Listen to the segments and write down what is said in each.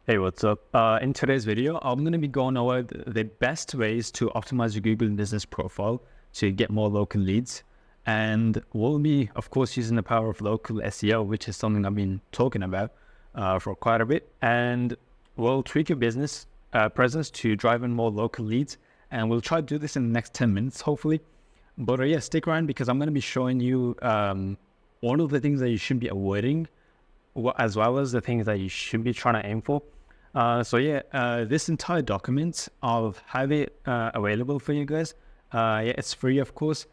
Hey, what's up? In today's video, I'm going to be going over the best ways to optimize your Google business profile to get more local leads. And we'll be, of course, using the power of local SEO, which is something I've been talking about for quite a bit. And we'll tweak your business presence to drive in more local leads. And we'll try to do this in the next 10 minutes, hopefully. But yeah, stick around because I'm going to be showing you all of the things that you should be avoiding, as well as the things that you should be trying to aim for. This entire document, I'll have it available for you guys. It's free, of course.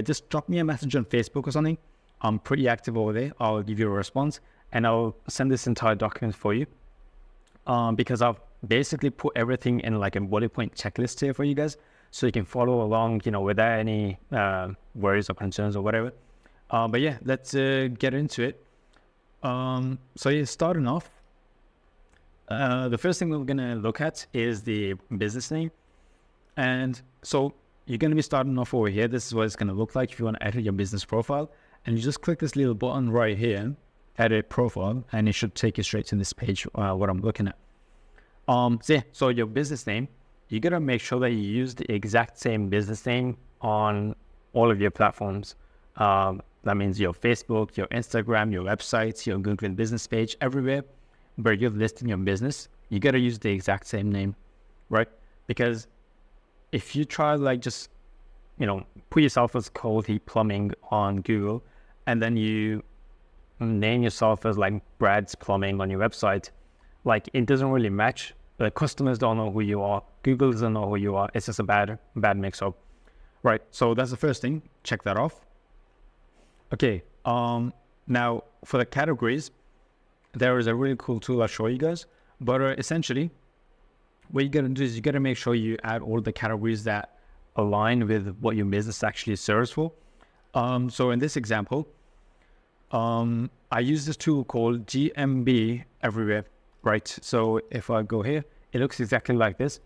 Just drop me a message on Facebook or something. I'm pretty active over there. I'll give you a response and I'll send this entire document for you. Because I've basically put everything in like a bullet point checklist here for you guys, so you can follow along, without any worries or concerns or whatever. Let's get into it. Starting off, the first thing we're going to look at is the business name. And so you're going to be starting off over here. This is what it's going to look like if you want to edit your business profile. And you just click this little button right here, edit profile, and it should take you straight to this page, what I'm looking at. So your business name, you got to make sure that you use the exact same business name on all of your platforms. That means your Facebook, your Instagram, your websites, your Google business page, everywhere where you're listing your business, you got to use the exact same name, right? Because if you try just, put yourself as Cold Heat Plumbing on Google, and then you name yourself as like Brad's Plumbing on your website, it doesn't really match. The customers don't know who you are. Google doesn't know who you are. It's just a bad mix-up, right? So that's the first thing. Check that off. Okay. Now for the categories, there is a really cool tool I'll show you guys. But essentially, what you got to do is you got to make sure you add all the categories that align with what your business actually serves for. So in this example, I use this tool called GMB Everywhere, right? So if I go here, it looks exactly like this.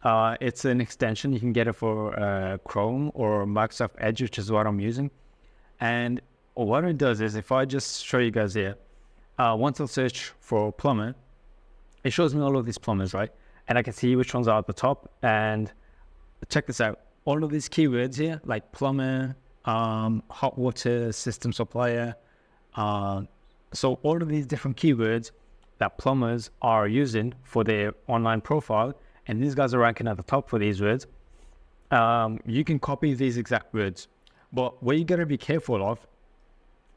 It's an extension. You can get it for Chrome or Microsoft Edge, which is what I'm using. And what it does is, if I just show you guys here, once I search for plumber, it shows me all of these plumbers, right? And I can see which ones are at the top. And check this out. All of these keywords here, like plumber, hot water system supplier. So all of these different keywords that plumbers are using for their online profile, and these guys are ranking at the top for these words. You can copy these exact words. But what you got to be careful of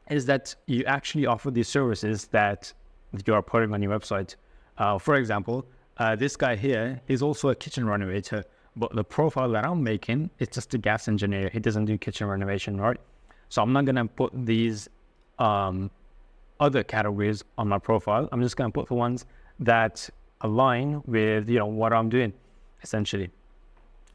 is that you actually offer these services that you are putting on your website. For example, this guy here is also a kitchen renovator, but the profile that I'm making is just a gas engineer. He doesn't do kitchen renovation, right? So I'm not going to put these other categories on my profile. I'm just going to put the ones that align with, what I'm doing, essentially.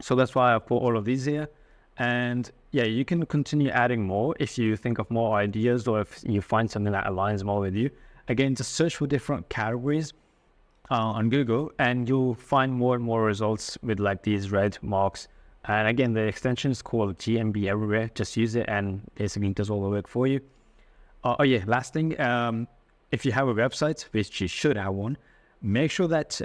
So that's why I put all of these here. And yeah, you can continue adding more if you think of more ideas, or if you find something that aligns more with you. Again, just search for different categories on Google, and you'll find more and more results with these red marks. And again, the extension is called GMB Everywhere. Just use it and basically it does all the work for you. Last thing, if you have a website, which you should have one, make sure that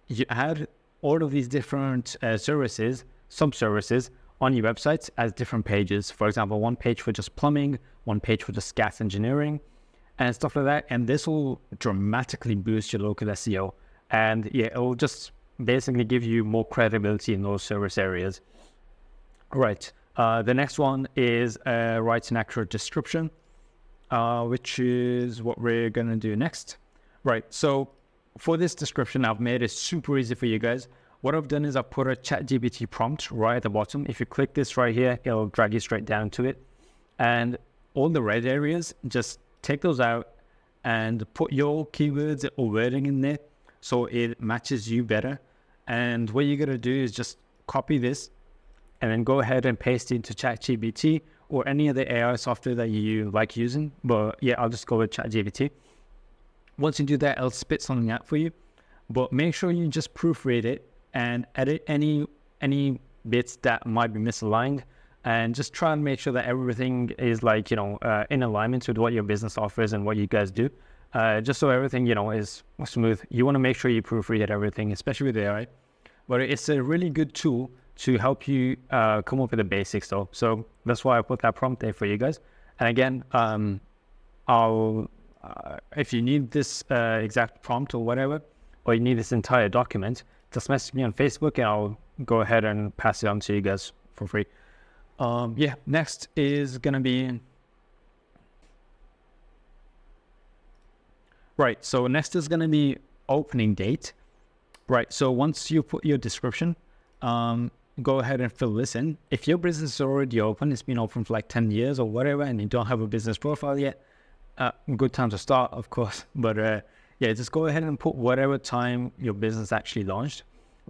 you add all of these different services, sub-services on your websites as different pages. For example, one page for just plumbing, one page for just gas engineering, and stuff like that. And this will dramatically boost your local SEO. And yeah, it will just basically give you more credibility in those service areas. Right. The next one is write an accurate description, which is what we're going to do next. Right. So for this description, I've made it super easy for you guys. What I've done is I've put a ChatGPT prompt right at the bottom. If you click this right here, it'll drag you straight down to it. And all the red areas, just take those out and put your keywords or wording in there so it matches you better. And what you're going to do is just copy this and then go ahead and paste it into ChatGPT or any other AI software that you like using. But yeah, I'll just go with ChatGPT. Once you do that, it'll spit something out for you. But make sure you just proofread it and edit any bits that might be misaligned, and just try and make sure that everything is in alignment with what your business offers and what you guys do. just so everything, is smooth. You want to make sure you proofread everything, especially with AI. But it's a really good tool to help you come up with the basics though. So that's why I put that prompt there for you guys. And again, I'll if you need this exact prompt or whatever, or you need this entire document, just message me on Facebook and I'll go ahead and pass it on to you guys for free. Next is gonna be right. So next is gonna be opening date. Right. So once you put your description, go ahead and fill this in. If your business is already open, it's been open for like 10 years or whatever, and you don't have a business profile yet, good time to start, of course. But just go ahead and put whatever time your business actually launched.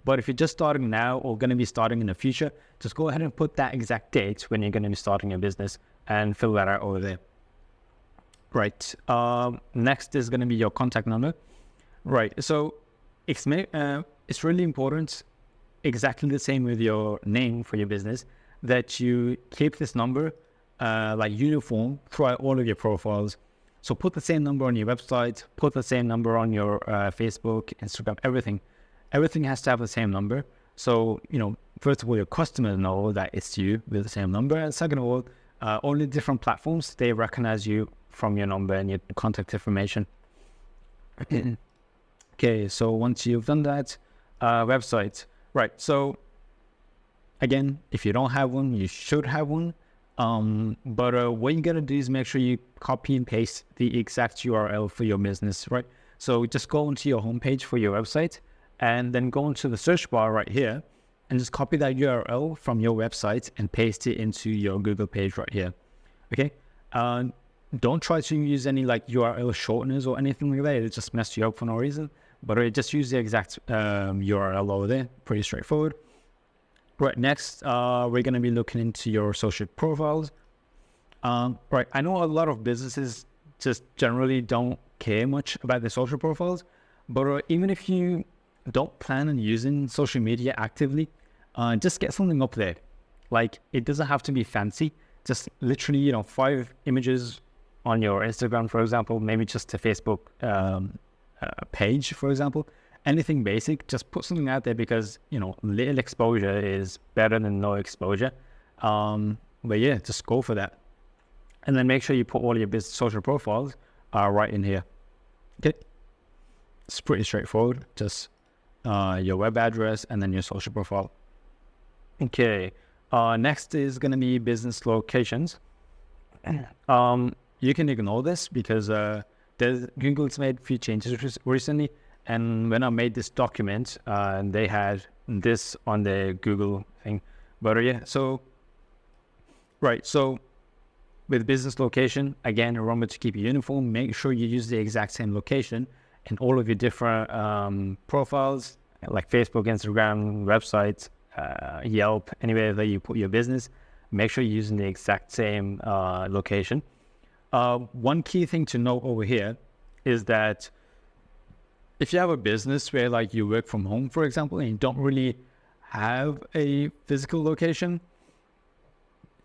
But if you're just starting now or going to be starting in the future, just go ahead and put that exact date when you're going to be starting your business and fill that out over there. Right. Next is going to be your contact number. Right. So it's really important, exactly the same with your name for your business, that you keep this number like uniform throughout all of your profiles. So put the same number on your website, put the same number on your Facebook, Instagram, everything. Everything has to have the same number. So, first of all, your customers know that it's you with the same number. And second of all, only different platforms, they recognize you from your number and your contact information. Okay, so once you've done that, website. Right, so again, if you don't have one, you should have one. But what you gotta do is make sure you copy and paste the exact URL for your business, right? So just go into your homepage for your website and then go into the search bar right here and just copy that URL from your website and paste it into your Google page right here. Okay. Don't try to use any like URL shorteners or anything like that. It just mess you up for no reason. But just use the exact URL over there. Pretty straightforward. Right, next, we're going to be looking into your social profiles. Right, I know a lot of businesses just generally don't care much about their social profiles, but even if you don't plan on using social media actively, just get something up there. Like, it doesn't have to be fancy. Just literally, 5 images on your Instagram, for example, maybe just a Facebook page, for example. Anything basic, just put something out there because, little exposure is better than no exposure. But yeah, just go for that. And then make sure you put all your business social profiles right in here. Okay. It's pretty straightforward. Just your web address and then your social profile. Okay. Next is going to be business locations. You can ignore this because Google's made a few changes recently. And when I made this document, they had this on the Google thing. But so with business location, again, remember to keep it uniform. Make sure you use the exact same location in all of your different profiles, like Facebook, Instagram, websites, Yelp, anywhere that you put your business. Make sure you're using the exact same location. One key thing to note over here is that if you have a business where like you work from home, for example, and you don't really have a physical location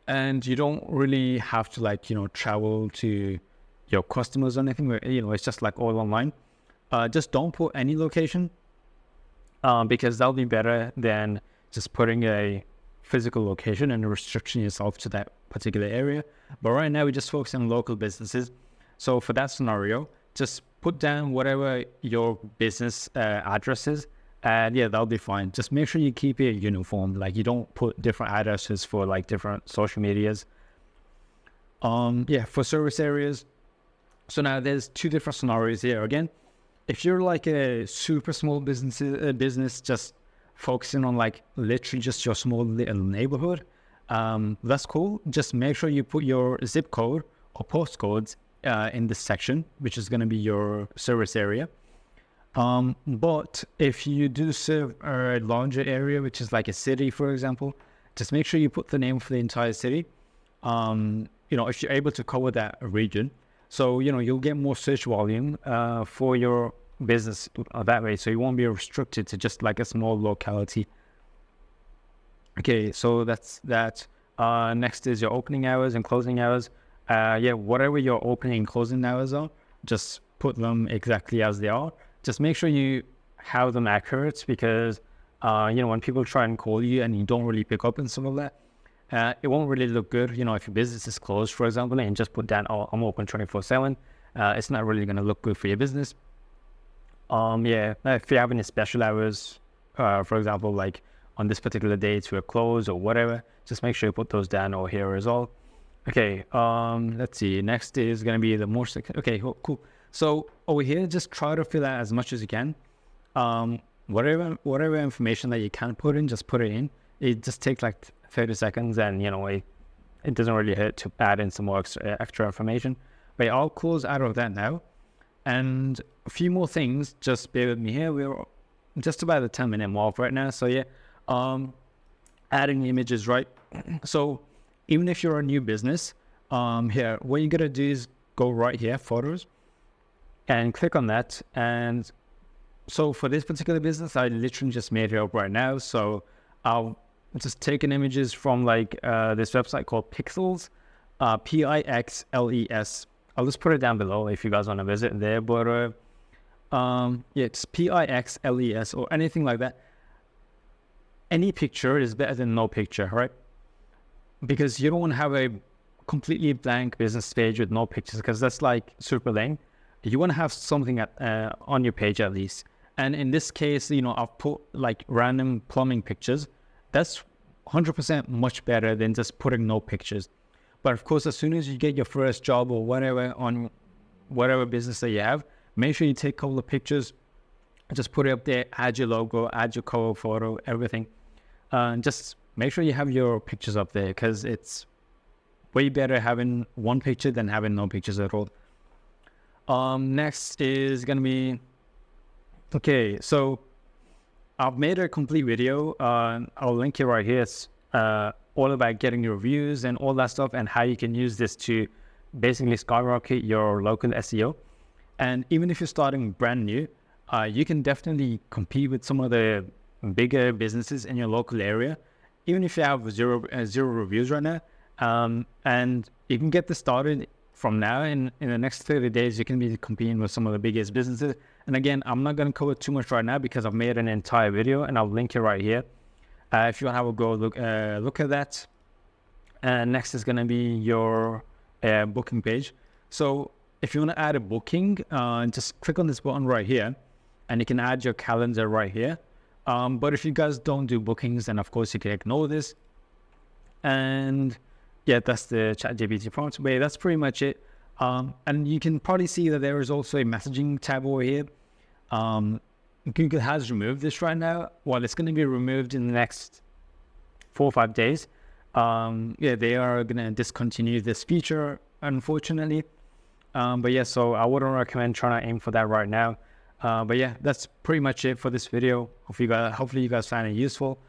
and you don't really have to travel to your customers or anything where, it's just like all online, just don't put any location because that'll be better than just putting a physical location and restricting yourself to that particular area. But right now we just focus on local businesses. So for that scenario, just put down whatever your business address is, and that'll be fine. Just make sure you keep it uniform. Like you don't put different addresses for like different social medias. For service areas. So now there's 2 different scenarios here. Again, if you're like a super small business just focusing on like literally just your small little neighborhood, that's cool. Just make sure you put your zip code or postcodes in this section, which is going to be your service area. But if you do serve a larger area, which is like a city, for example, just make sure you put the name for the entire city. If you're able to cover that region, so, you'll get more search volume for your business that way. So you won't be restricted to just like a small locality. Okay, so that's that. Next is your opening hours and closing hours. Whatever your opening and closing hours are, just put them exactly as they are. Just make sure you have them accurate, because when people try and call you and you don't really pick up and some of that, it won't really look good. If your business is closed, for example, and just put down, "Oh, I'm open 24/7," it's not really going to look good for your business. If you have any special hours, for example, like on this particular date we're closed or whatever, just make sure you put those down over here as well. Okay, let's see. Next is going to be the more okay, cool. So over here, just try to fill out as much as you can. Whatever information that you can put in, just put it in. It just takes like 30 seconds, and it doesn't really hurt to add in some more extra information. But yeah, I'll close out of that now. And a few more things, just bear with me here. We're just about the 10-minute mark right now. So yeah, adding images, right? So even if you're a new business, here, what you're gonna do is go right here, photos, and click on that. And so for this particular business, I literally just made it up right now. So I'll just taking images from like this website called Pixels, Pixles. I'll just put it down below if you guys want to visit there. But it's Pixles or anything like that. Any picture is better than no picture, right? Because you don't want to have a completely blank business page with no pictures, because that's like super lame. You want to have something on your page at least. And in this case, I've put like random plumbing pictures. That's 100% much better than just putting no pictures. But of course, as soon as you get your first job or whatever on whatever business that you have, make sure you take a couple of pictures, just put it up there, add your logo, add your cover photo, everything. Just make sure you have your pictures up there, because it's way better having one picture than having no pictures at all. Next is going to be, okay, so I've made a complete video. I'll link it right here. It's all about getting your reviews and all that stuff, and how you can use this to basically skyrocket your local SEO. And even if you're starting brand new, you can definitely compete with some of the bigger businesses in your local area, even if you have zero reviews right now. And you can get this started from now. In the next 30 days, you can be competing with some of the biggest businesses. And again, I'm not going to cover too much right now, because I've made an entire video, and I'll link it right here. If you want to have a go, look at that. And next is going to be your booking page. So if you want to add a booking, just click on this button right here, and you can add your calendar right here. But if you guys don't do bookings, then of course you can ignore this. And yeah, that's the ChatGPT prompt. But yeah, that's pretty much it. And you can probably see that there is also a messaging tab over here. Google has removed this right now. Well, it's going to be removed in the next 4 or 5 days. They are going to discontinue this feature, unfortunately. But yeah, so I wouldn't recommend trying to aim for that right now. But yeah, that's pretty much it for this video. Hopefully you guys find it useful.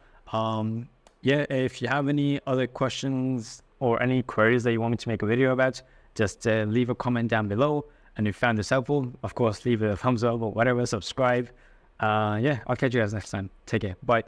If you have any other questions or any queries that you want me to make a video about, just leave a comment down below. And if you found this helpful, of course, leave a thumbs up or whatever, subscribe. I'll catch you guys next time. Take care. Bye.